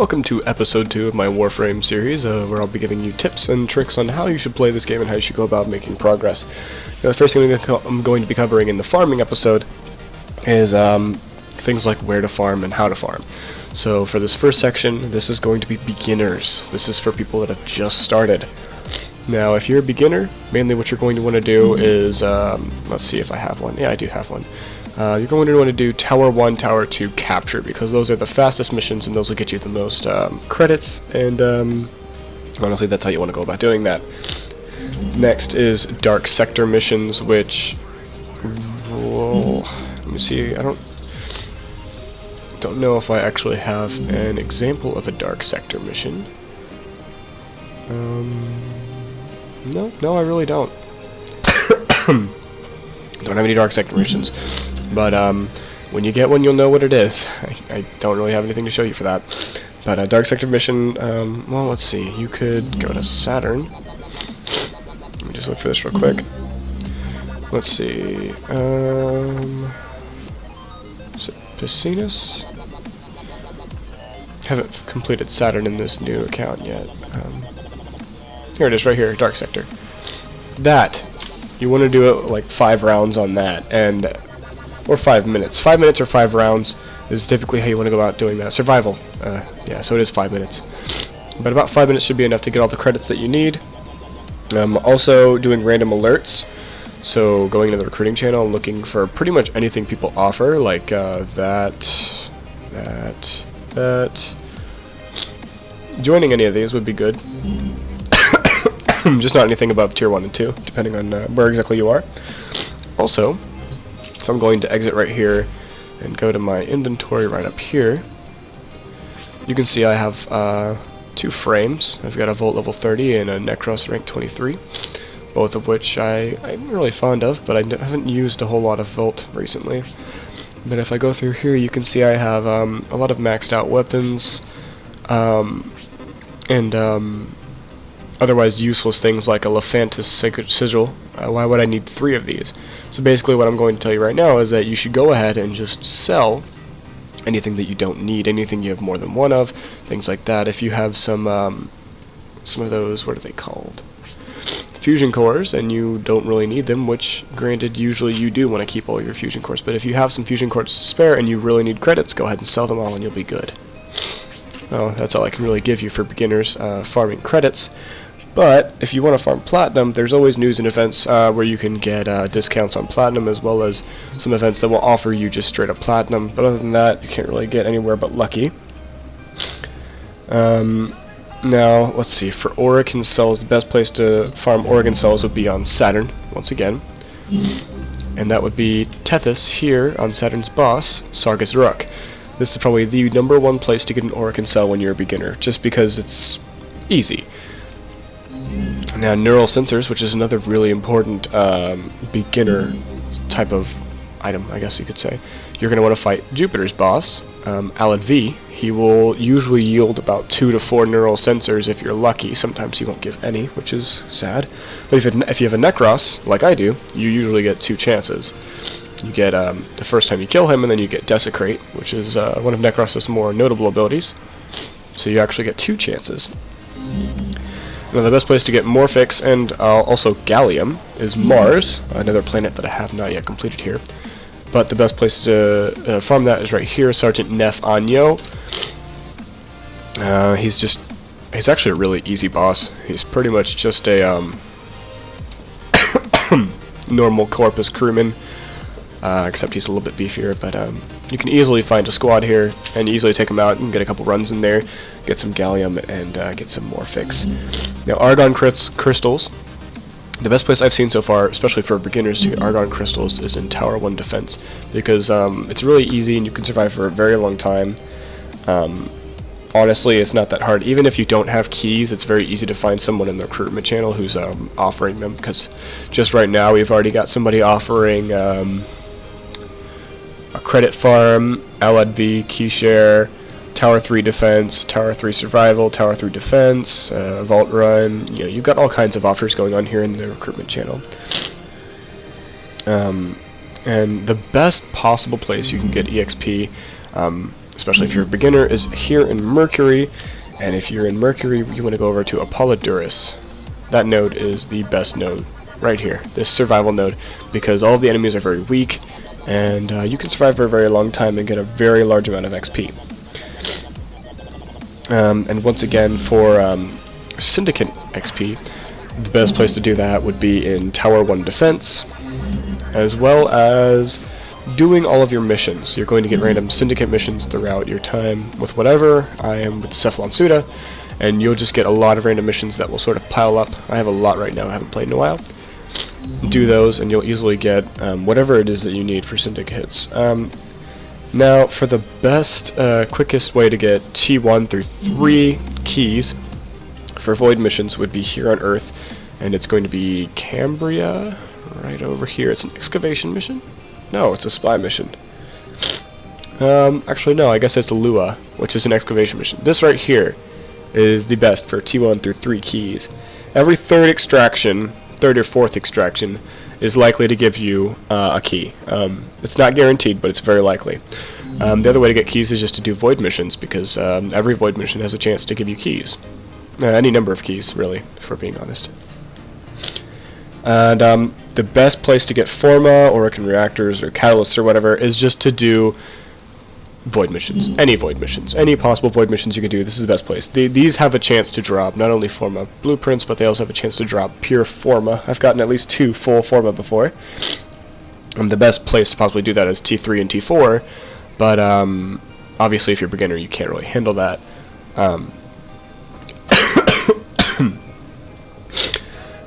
Welcome to episode 2 of my Warframe series, where I'll be giving you tips and tricks on how you should play this game and how you should go about making progress. The first thing I'm going to be covering in the farming episode is things like where to farm and how to farm. So for this first section, this is going to be beginners. This is for people that have just started. Now, if you're a beginner, mainly what you're going to want to do is, let's see if I have one. Yeah, I do have one. You're going to want to do Tower 1, Tower 2 capture, because those are the fastest missions and those will get you the most credits, and honestly that's how you want to go about doing that. Next is Dark Sector missions, which, let me see, I don't know if I actually have an example of a Dark Sector mission. No, I really don't. Don't have any Dark Sector missions. But when you get one, you'll know what it is. I don't really have anything to show you for that. But a Dark Sector mission, well, let's see. You could go to Saturn. Let me just look for this real quick. Let's see. Is it Piscinus? Haven't completed Saturn in this new account yet. Here it is, right here, Dark Sector. That, you want to do it like 5 rounds on that, or 5 minutes. 5 minutes or 5 rounds is typically how you want to go about doing that. Survival, yeah, so it is 5 minutes. But about 5 minutes should be enough to get all the credits that you need. Also doing random alerts, so going into the recruiting channel and looking for pretty much anything people offer, like that. Joining any of these would be good. Just not anything above tier 1 and 2, depending on where exactly you are. Also, if I'm going to exit right here and go to my inventory right up here, you can see I have 2 frames. I've got a Volt level 30 and a Necros rank 23, both of which I'm really fond of, but I haven't used a whole lot of Volt recently. But if I go through here, you can see I have a lot of maxed out weapons, and otherwise useless things like a Lephantis Sacred Sigil. Why would I need 3 of these? So basically what I'm going to tell you right now is that you should go ahead and just sell anything that you don't need, anything you have more than one of, things like that. If you have some of those, what are they called? Fusion cores, and you don't really need them, which granted usually you do want to keep all your fusion cores, but if you have some fusion cores to spare and you really need credits, go ahead and sell them all and you'll be good. Well, that's all I can really give you for beginners farming credits. But if you want to farm platinum, there's always news and events where you can get discounts on platinum, as well as some events that will offer you just straight up platinum. But other than that, you can't really get anywhere but lucky. Now, let's see. For Orokin cells, the best place to farm Orokin cells would be on Saturn, once again. And that would be Tethys here on Saturn's boss, Sargus Ruk. This is probably the #1 place to get an Orokin cell when you're a beginner, just because it's easy. Now, neural sensors, which is another really important beginner type of item, I guess you could say. You're going to want to fight Jupiter's boss, Alad V. He will usually yield about 2 to 4 neural sensors if you're lucky. Sometimes he won't give any, which is sad. But if you have a Necros, like I do, you usually get 2 chances. You get the first time you kill him, and then you get Desecrate, which is one of Necros' more notable abilities. So you actually get 2 chances. Now, the best place to get Morphix and also Gallium is Mars, another planet that I have not yet completed here. But the best place to farm that is right here, Sergeant Neff Anyo. He's actually a really easy boss. He's pretty much just a normal Corpus crewman, except he's a little bit beefier. But you can easily find a squad here and easily take him out and get a couple runs in there, get some Gallium, and get some Morphix. Now, Argon crystals. The best place I've seen so far, especially for beginners to get Argon crystals, is in Tower 1 defense, because it's really easy and you can survive for a very long time. Honestly, it's not that hard. Even if you don't have keys, it's very easy to find someone in the recruitment channel who's offering them, because just right now we've already got somebody offering a credit farm, Alad V, key share, Tower 3 defense, Tower 3 survival, Tower 3 defense, vault run. You know, you've got all kinds of offers going on here in the recruitment channel. And the best possible place you can get EXP especially if you're a beginner, is here in Mercury. And if you're in Mercury, you want to go over to Apollodorus. That node is the best node right here, this survival node, because all of the enemies are very weak, and you can survive for a very long time and get a very large amount of XP. And once again, for Syndicate XP, the best place to do that would be in Tower 1 Defense, as well as doing all of your missions. You're going to get random Syndicate missions throughout your time with whatever. I am with Cephalon Suda, and you'll just get a lot of random missions that will sort of pile up. I have a lot right now, I haven't played in a while. Do those, and you'll easily get whatever it is that you need for Syndicates. Now, for the best, quickest way to get T1 through 3 keys for Void missions would be here on Earth, and it's going to be Cambria, right over here. It's an excavation mission? No, it's a spy mission. Actually, no, I guess it's Lua, which is an excavation mission. This right here is the best for T1 through 3 keys. Every third or fourth extraction is likely to give you a key. It's not guaranteed, but it's very likely. The other way to get keys is just to do Void missions, because every Void mission has a chance to give you keys. Any number of keys, really, if we're being honest. And the best place to get Forma, Orokin Reactors, or Catalysts, or whatever, is just to do Void missions. Any Void missions. Any possible Void missions you can do, this is the best place. These have a chance to drop not only Forma blueprints, but they also have a chance to drop pure Forma. I've gotten at least 2 full Forma before. The best place to possibly do that is T3 and T4, but obviously if you're a beginner you can't really handle that.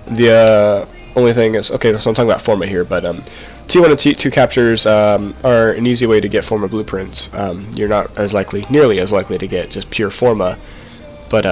The only thing is, okay, so I'm talking about Forma here, but T1 and T2 captures are an easy way to get Forma blueprints. You're not nearly as likely to get just pure Forma, but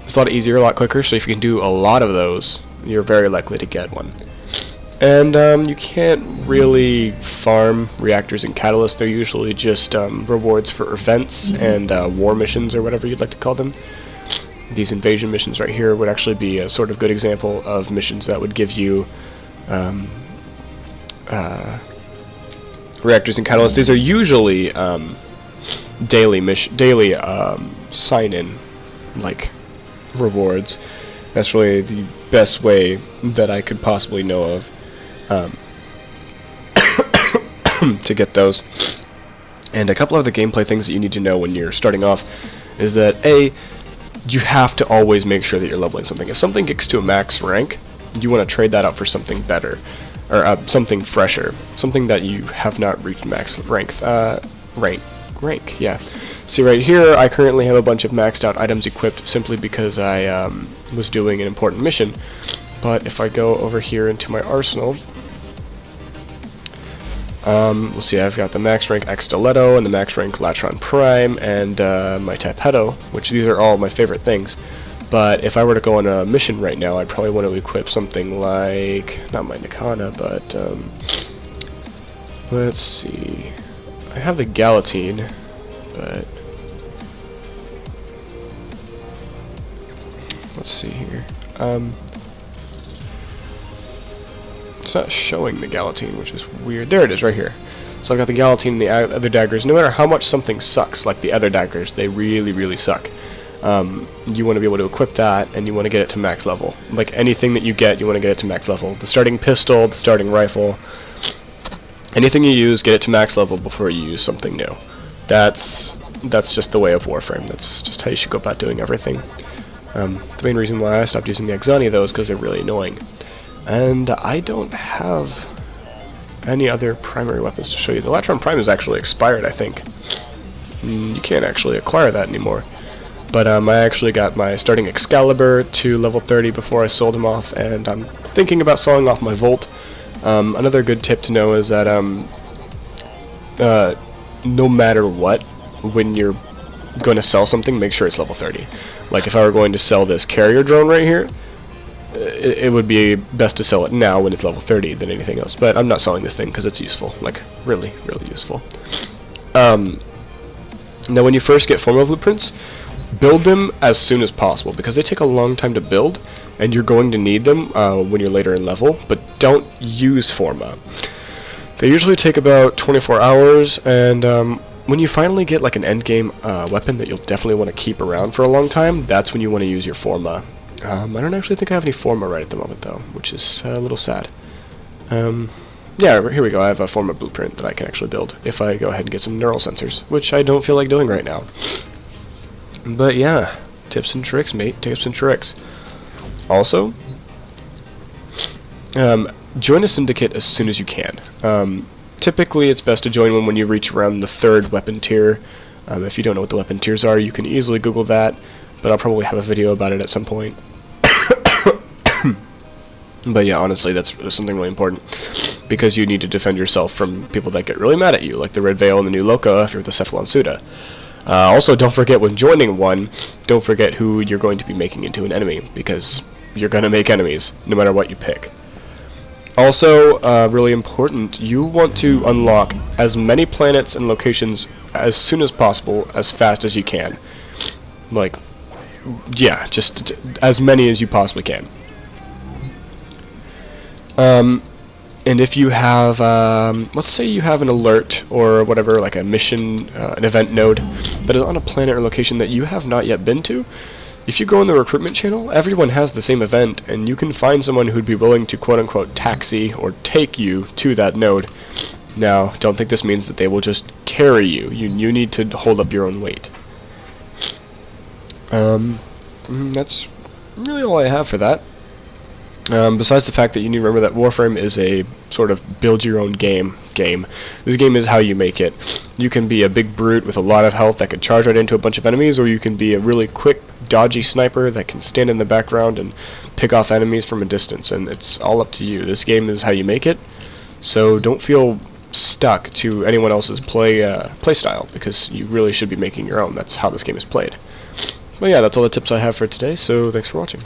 it's a lot easier, a lot quicker, so if you can do a lot of those, you're very likely to get one. And you can't really farm reactors and catalysts. They're usually just rewards for events and war missions, or whatever you'd like to call them. These invasion missions right here would actually be a sort of good example of missions that would give you reactors and catalysts. These are usually daily sign-in like rewards. That's really the best way that I could possibly know of to get those. And a couple of the gameplay things that you need to know when you're starting off is that you have to always make sure that you're leveling something. If something gets to a max rank, you want to trade that out for something better, or something fresher, something that you have not reached max rank. Yeah. See right here, I currently have a bunch of maxed out items equipped simply because I was doing an important mission. But if I go over here into my arsenal, let's see, I've got the max rank X Stiletto and the max rank Latron Prime and my Typedo, which these are all my favorite things. But if I were to go on a mission right now, I'd probably want to equip something like, not my Nikana, but let's see, I have the Galatine, but let's see here. It's not showing the Galatine, which is weird. There it is, right here. So I've got the Galatine and the other daggers. No matter how much something sucks, like the other daggers, they really, really suck. You want to be able to equip that, and you want to get it to max level. Like anything that you get, you want to get it to max level. The starting pistol, the starting rifle, anything you use, get it to max level before you use something new. That's just the way of Warframe. That's just how you should go about doing everything. The main reason why I stopped using the Exani, though, is because they're really annoying. And I don't have any other primary weapons to show you. The Latron Prime is actually expired, I think. You can't actually acquire that anymore. But I actually got my starting Excalibur to level 30 before I sold him off, and I'm thinking about selling off my Volt. Another good tip to know is that no matter what, when you're going to sell something, make sure it's level 30. Like if I were going to sell this carrier drone right here, it would be best to sell it now when it's level 30 than anything else. But I'm not selling this thing because it's useful, like really, really useful. Now when you first get Forma blueprints, build them as soon as possible because they take a long time to build, and you're going to need them when you're later in level. But don't use Forma. They usually take about 24 hours, and when you finally get like an endgame weapon that you'll definitely want to keep around for a long time, that's when you want to use your Forma. I don't actually think I have any Forma right at the moment though, which is a little sad. Yeah, here we go. I have a Forma blueprint that I can actually build if I go ahead and get some neural sensors, which I don't feel like doing right now. But yeah, tips and tricks, mate. Tips and tricks. Also, join a syndicate as soon as you can. Typically, it's best to join one when you reach around the 3rd weapon tier. If you don't know what the weapon tiers are, you can easily Google that, but I'll probably have a video about it at some point. But yeah, honestly, that's something really important, because you need to defend yourself from people that get really mad at you, like the Red Veil and the New Loka if you're the Cephalon Suda. Also, don't forget when joining one, don't forget who you're going to be making into an enemy, because you're going to make enemies, no matter what you pick. Also, really important, you want to unlock as many planets and locations as soon as possible, as fast as you can. Like, yeah, just as many as you possibly can. And if you have, let's say you have an alert or whatever, like a mission, an event node that is on a planet or location that you have not yet been to, if you go in the recruitment channel, everyone has the same event, and you can find someone who'd be willing to quote-unquote taxi or take you to that node. Now, don't think this means that they will just carry you. You need to hold up your own weight. That's really all I have for that. Besides the fact that you need to remember that Warframe is a sort of build-your-own game. This game is how you make it. You can be a big brute with a lot of health that could charge right into a bunch of enemies, or you can be a really quick, dodgy sniper that can stand in the background and pick off enemies from a distance, and it's all up to you. This game is how you make it, so don't feel stuck to anyone else's play style, because you really should be making your own. That's how this game is played. But yeah, that's all the tips I have for today, so thanks for watching.